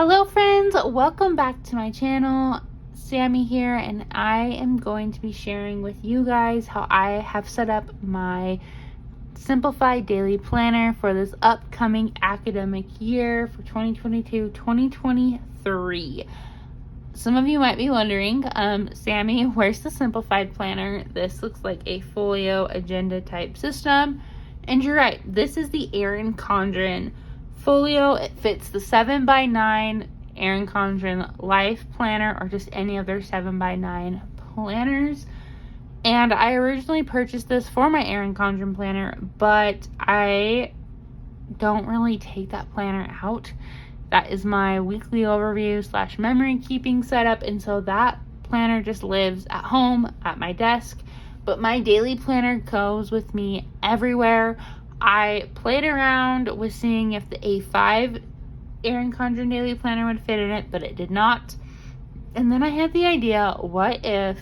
Hello friends, welcome back to my channel. Sammy here, and I am going to be sharing with you guys how I have set up my Simplified Daily Planner for this upcoming academic year for 2022-2023. Some of you might be wondering, Sammy, where's the Simplified Planner? This looks like a folio agenda type system. And you're right, this is the Erin Condren folio. It fits the 7x9 Erin Condren Life Planner or just any of their 7x9 planners. And I originally purchased this for my Erin Condren planner, but I don't really take that planner out. That is my weekly overview / memory keeping setup, and so that planner just lives at home at my desk. But my daily planner goes with me everywhere. I played around with seeing if the A5 Erin Condren Daily Planner would fit in it, but it did not. And then I had the idea, what if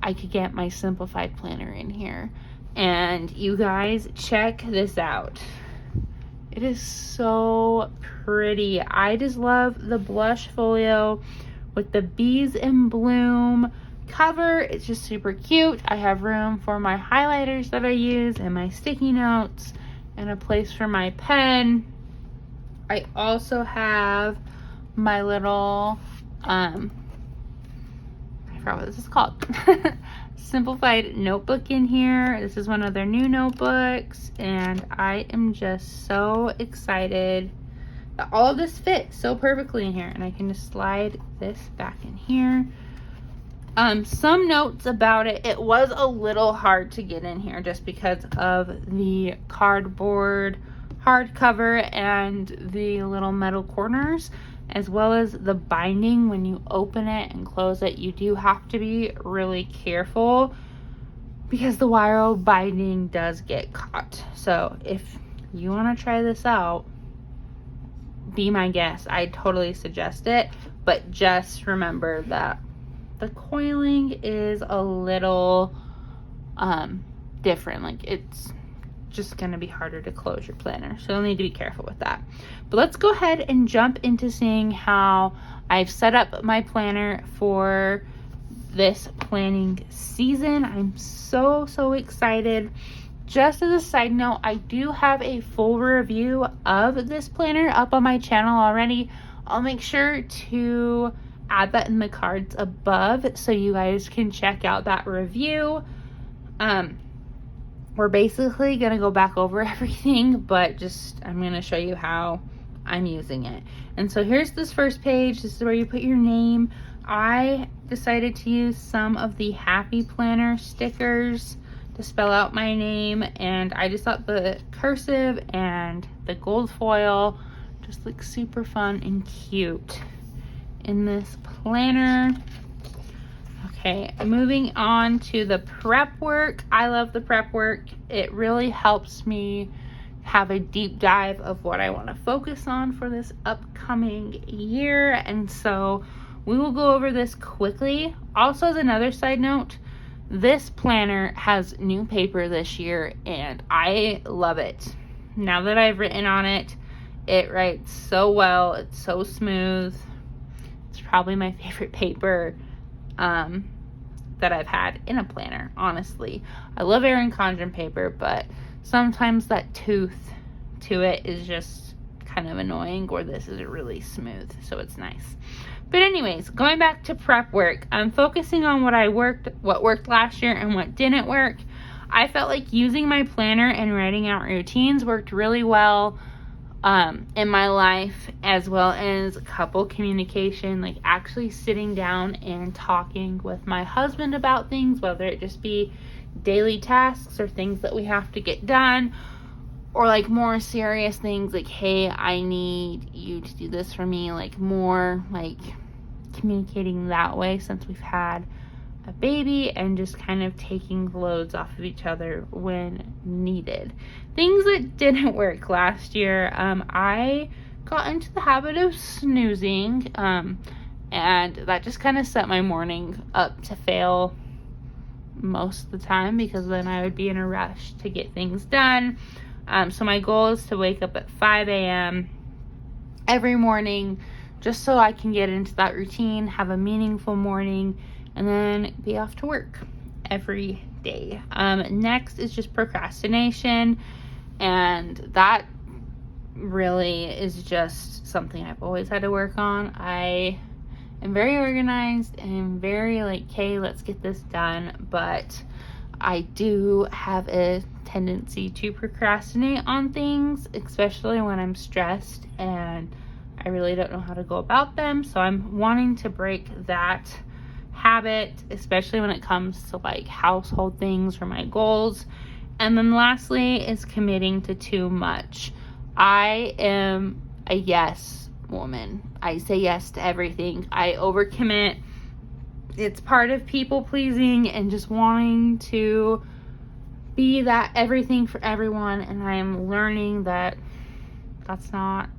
I could get my Simplified Planner in here? And you guys, check this out. It is so pretty. I just love the blush folio with the bees in bloom cover. It's just super cute. I have room for my highlighters that I use and my sticky notes and a place for my pen. I also have my little I forgot what this is called. Simplified notebook in here. This is one of their new notebooks, and I am just so excited that all of this fits so perfectly in here, and I can just slide this back in here. Some notes about it. It was a little hard to get in here just because of the cardboard hardcover and the little metal corners, as well as the binding. When you open it and close it, you do have to be really careful because the wire binding does get caught. So if you want to try this out, be my guest. I totally suggest it, but just remember that the coiling is a little different. Like, it's just going to be harder to close your planner, so you'll need to be careful with that. But let's go ahead and jump into seeing how I've set up my planner for this planning season. I'm so excited. Just as a side note, I do have a full review of this planner up on my channel already. I'll make sure to add that in the cards above so you guys can check out that review. We're basically gonna go back over everything, but just I'm gonna show you how I'm using it. And so here's this first page. This is where you put your name. I decided to use some of the Happy Planner stickers to spell out my name, and I just thought the cursive and the gold foil just look super fun and cute in this planner. Okay, moving on to the prep work. I love the prep work. It really helps me have a deep dive of what I want to focus on for this upcoming year, and so we will go over this quickly. Also, as another side note, this planner has new paper this year, and I love it. Now that I've written on it, it writes so well. It's so smooth. It's probably my favorite paper that I've had in a planner, honestly. I love Erin Condren paper, but sometimes that tooth to it is just kind of annoying, or this is really smooth, so it's nice. But anyways, going back to prep work, I'm focusing on what worked last year and what didn't work. I felt like using my planner and writing out routines worked really well in my life, as well as couple communication, like actually sitting down and talking with my husband about things, whether it just be daily tasks or things that we have to get done, or like more serious things like, hey, I need you to do this for me, like more like communicating that way since we've had a baby, and just kind of taking the loads off of each other when needed. Things that didn't work last year, I got into the habit of snoozing, and that just kind of set my morning up to fail most of the time, because then I would be in a rush to get things done. So my goal is to wake up at 5 a.m. every morning just so I can get into that routine, have a meaningful morning, and then be off to work every day. Next is just procrastination, and that really is just something I've always had to work on. I am very organized and very like, okay, let's get this done, but I do have a tendency to procrastinate on things, especially when I'm stressed and I really don't know how to go about them. So I'm wanting to break that habit, especially when it comes to like household things or my goals. And then lastly is committing to too much. I am a yes woman. I say yes to everything. I overcommit. It's part of people pleasing and just wanting to be that everything for everyone, and I'm learning that that's not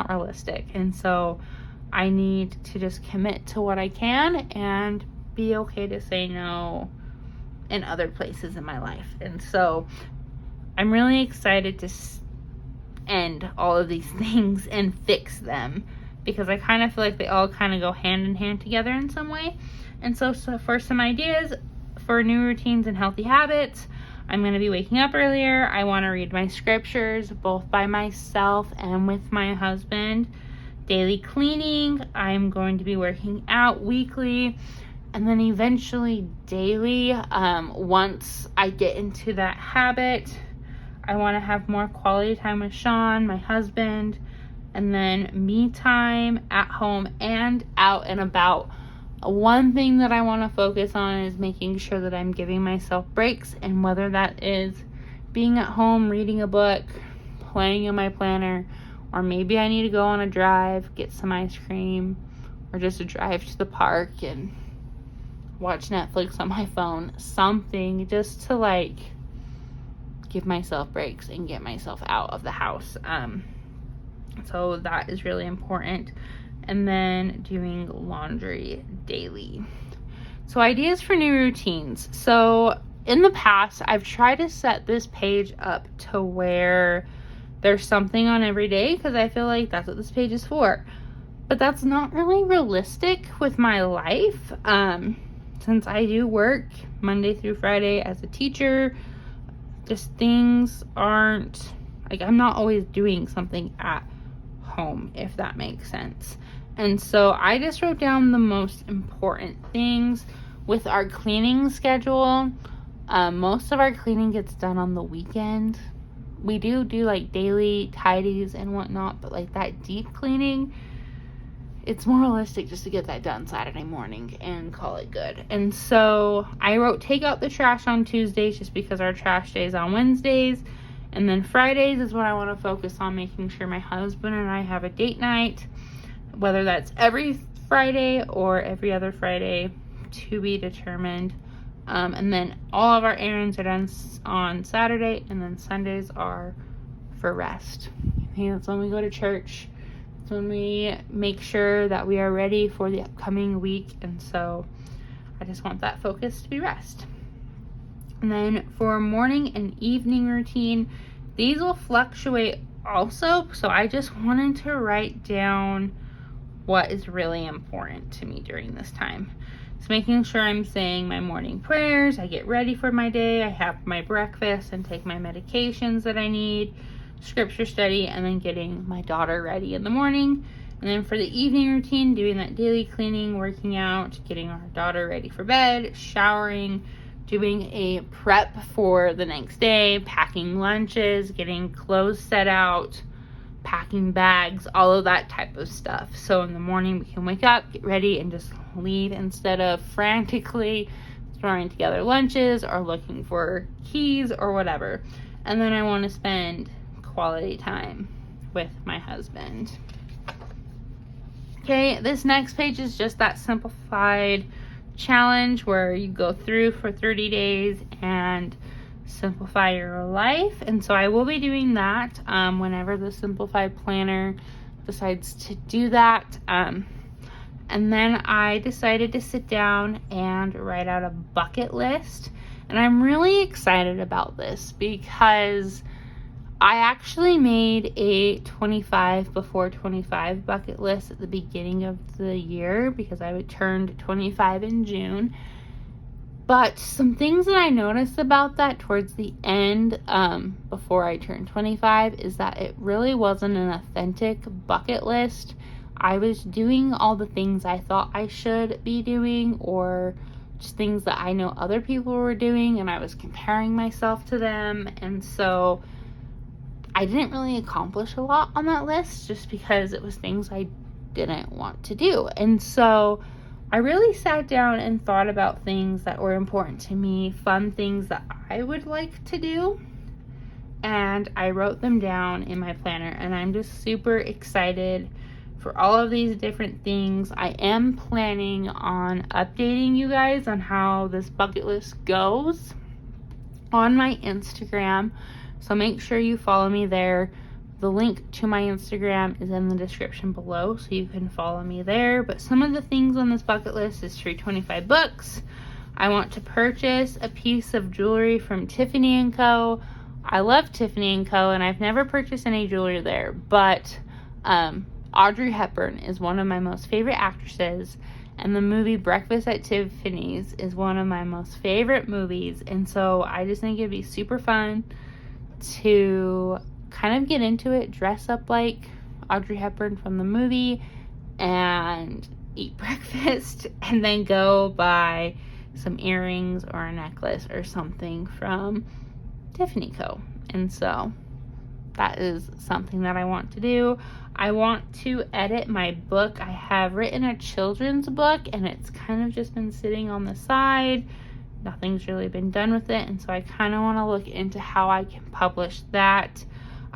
realistic. And so I need to just commit to what I can and be okay to say no in other places in my life. And so I'm really excited to end all of these things and fix them, because I kind of feel like they all kind of go hand in hand together in some way. And so for some ideas for new routines and healthy habits, I'm going to be waking up earlier. I want to read my scriptures both by myself and with my husband. Daily cleaning. I'm going to be working out weekly, and then eventually daily. Once I get into that habit, I want to have more quality time with Sean, my husband, and then me time at home and out and about. One thing that I want to focus on is making sure that I'm giving myself breaks, and whether that is being at home, reading a book, playing in my planner, or maybe I need to go on a drive, get some ice cream, or just a drive to the park and watch Netflix on my phone. Something just to like give myself breaks and get myself out of the house. So that is really important. And then doing laundry daily. So ideas for new routines. So in the past, I've tried to set this page up to where there's something on every day, because I feel like that's what this page is for. But that's not really realistic with my life. Since I do work Monday through Friday as a teacher, just things aren't, like, I'm not always doing something at home, if that makes sense. And so I just wrote down the most important things with our cleaning schedule. Most of our cleaning gets done on the weekend. We do like daily tidies and whatnot, but like that deep cleaning, it's more realistic just to get that done Saturday morning and call it good. And so I wrote take out the trash on Tuesdays, just because our trash day is on Wednesdays. And then Fridays is when I want to focus on making sure my husband and I have a date night, whether that's every Friday or every other Friday, to be determined. And then all of our errands are done on Saturday, and then Sundays are for rest. Okay, that's when we go to church. That's when we make sure that we are ready for the upcoming week. And so I just want that focus to be rest. And then for morning and evening routine, these will fluctuate also. So I just wanted to write down what is really important to me during this time. So making sure I'm saying my morning prayers, I get ready for my day, I have my breakfast and take my medications that I need, scripture study, and then getting my daughter ready in the morning. And then for the evening routine, doing that daily cleaning, working out, getting our daughter ready for bed, showering, doing a prep for the next day, packing lunches, getting clothes set out, packing bags, all of that type of stuff. So in the morning we can wake up, get ready, and just leave instead of frantically throwing together lunches or looking for keys or whatever. And then I want to spend quality time with my husband. Okay, this next page is just that simplified challenge where you go through for 30 days and simplify your life. And so I will be doing that whenever the Simplified Planner decides to do that. And then I decided to sit down and write out a bucket list. And I'm really excited about this because I actually made a 25 before 25 bucket list at the beginning of the year because I turned 25 in June. But some things that I noticed about that towards the end, before I turned 25, is that it really wasn't an authentic bucket list. I was doing all the things I thought I should be doing, or just things that I know other people were doing, and I was comparing myself to them. And so I didn't really accomplish a lot on that list just because it was things I didn't want to do. And so I really sat down and thought about things that were important to me, fun things that I would like to do, and I wrote them down in my planner, and I'm just super excited for all of these different things. I am planning on updating you guys on how this bucket list goes on my Instagram, so make sure you follow me there. The link to my Instagram is in the description below, so you can follow me there. But some of the things on this bucket list is through 25 books. I want to purchase a piece of jewelry from Tiffany & Co. I love Tiffany & Co. and I've never purchased any jewelry there, but Audrey Hepburn is one of my most favorite actresses, and the movie Breakfast at Tiffany's is one of my most favorite movies, and so I just think it'd be super fun to kind of get into it, dress up like Audrey Hepburn from the movie, and eat breakfast, and then go buy some earrings or a necklace or something from Tiffany Co. And so that is something that I want to do. I want to edit my book. I have written a children's book, and it's kind of just been sitting on the side. Nothing's really been done with it, and so I kind of want to look into how I can publish that.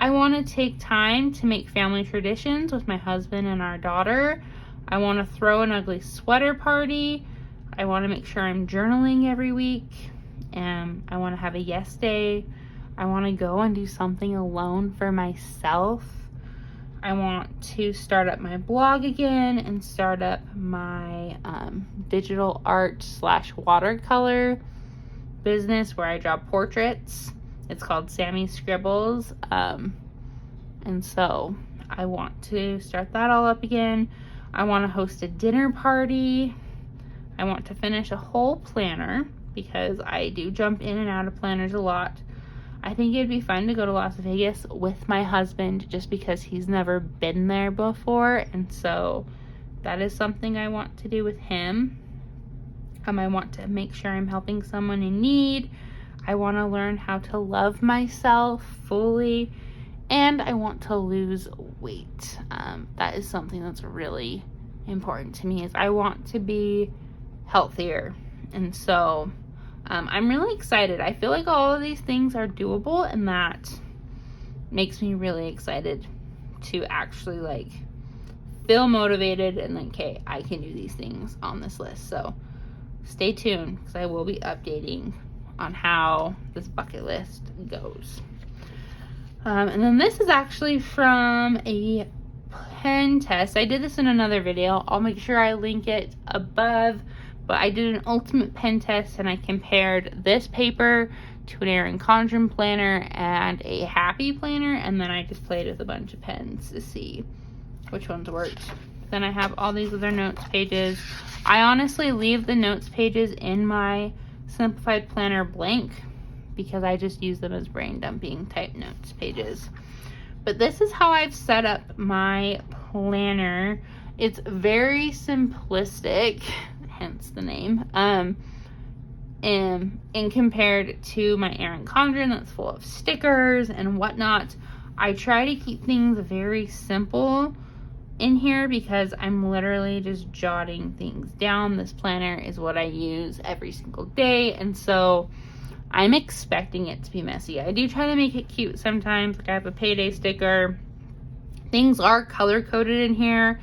I want to take time to make family traditions with my husband and our daughter. I want to throw an ugly sweater party. I want to make sure I'm journaling every week. And I want to have a yes day. I want to go and do something alone for myself. I want to start up my blog again and start up my digital art / watercolor business where I draw portraits. It's called Sammy Scribbles, and so I want to start that all up again. I want to host a dinner party. I want to finish a whole planner because I do jump in and out of planners a lot. I think it'd be fun to go to Las Vegas with my husband just because he's never been there before, and so that is something I want to do with him. I want to make sure I'm helping someone in need. I want to learn how to love myself fully, and I want to lose weight. That is something that's really important to me, is I want to be healthier. And so I'm really excited. I feel like all of these things are doable, and that makes me really excited to actually feel motivated and okay, I can do these things on this list. So stay tuned because I will be updating on how this bucket list goes. And then this is actually from a pen test. I did this in another video. I'll make sure I link it above, but I did an ultimate pen test and I compared this paper to an Erin Condren planner and a Happy planner, and then I just played with a bunch of pens to see which ones worked. Then I have all these other notes pages. I honestly leave the notes pages in my Simplified planner blank because I just use them as brain dumping type notes pages. But this is how I've set up my planner. It's very simplistic, hence the name, and compared to my Erin Condren that's full of stickers and whatnot. I try to keep things very simple in here because I'm literally just jotting things down. This planner is what I use every single day, and so I'm expecting it to be messy. I do try to make it cute sometimes. Like I have a payday sticker. Things are color coded in here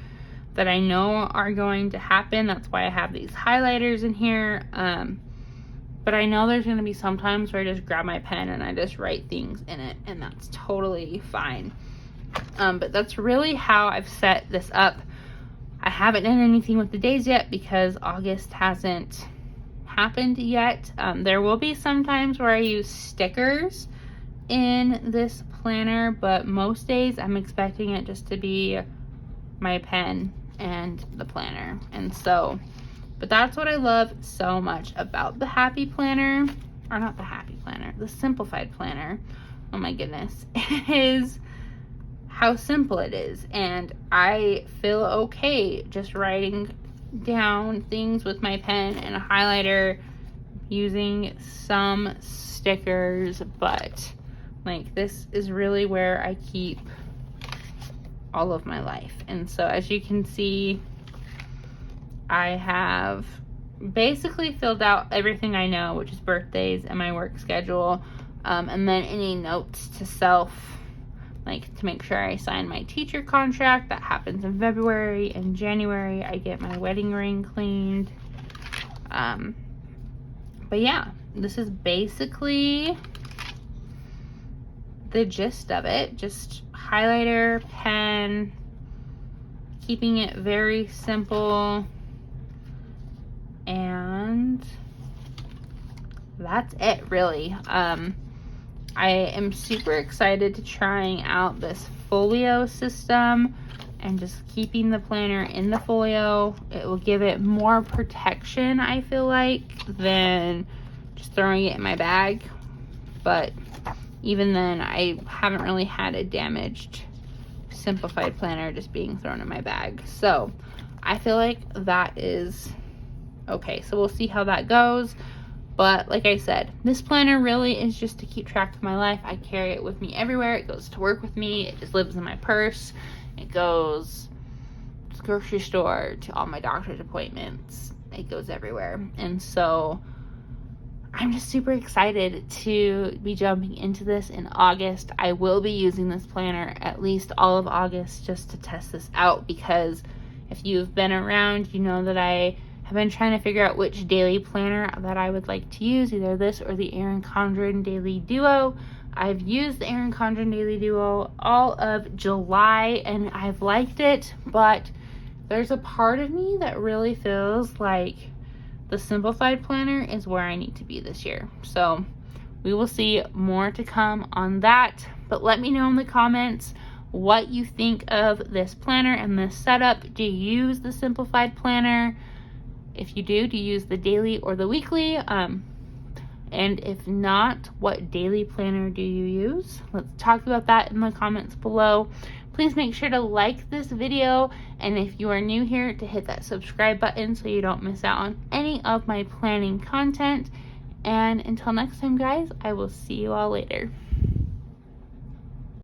that I know are going to happen. That's why I have these highlighters in here. But I know there's going to be some times where I just grab my pen and I just write things in it, and that's totally fine. But that's really how I've set this up. I haven't done anything with the days yet because August hasn't happened yet. There will be some times where I use stickers in this planner, but most days I'm expecting it just to be my pen and the planner. And so, but that's what I love so much about the Happy Planner, or not the Happy Planner, the Simplified Planner. Oh my goodness, is how simple it is. And I feel okay just writing down things with my pen and a highlighter, using some stickers, but like this is really where I keep all of my life. And so as you can see, I have basically filled out everything I know, which is birthdays and my work schedule, and then any notes to self, like to make sure I sign my teacher contract. That happens in February. In January, I get my wedding ring cleaned. But yeah, this is basically the gist of it. Just highlighter, pen, keeping it very simple, and that's it really. I am super excited to trying out this folio system and just keeping the planner in the folio. It will give it more protection, I feel like, than just throwing it in my bag. But even then, I haven't really had a damaged Simplified planner just being thrown in my bag. So I feel like that is okay. So we'll see how that goes. But like I said, this planner really is just to keep track of my life. I carry it with me everywhere. It goes to work with me. It just lives in my purse. It goes to the grocery store, to all my doctor's appointments. It goes everywhere. And so I'm just super excited to be jumping into this in August. I will be using this planner at least all of August just to test this out, because if you've been around, you know that I have been trying to figure out which daily planner that I would like to use, either this or the Erin Condren Daily Duo. I've used the Erin Condren Daily Duo all of July and I've liked it, but there's a part of me that really feels like the Simplified planner is where I need to be this year. So we will see, more to come on that. But let me know in the comments what you think of this planner and this setup. Do you use the Simplified planner? If you do you use the daily or the weekly? And if not, what daily planner do you use? Let's talk about that in the comments below. Please make sure to like this video, and if you are new here, to hit that subscribe button so you don't miss out on any of my planning content. And until next time, guys, I will see you all later.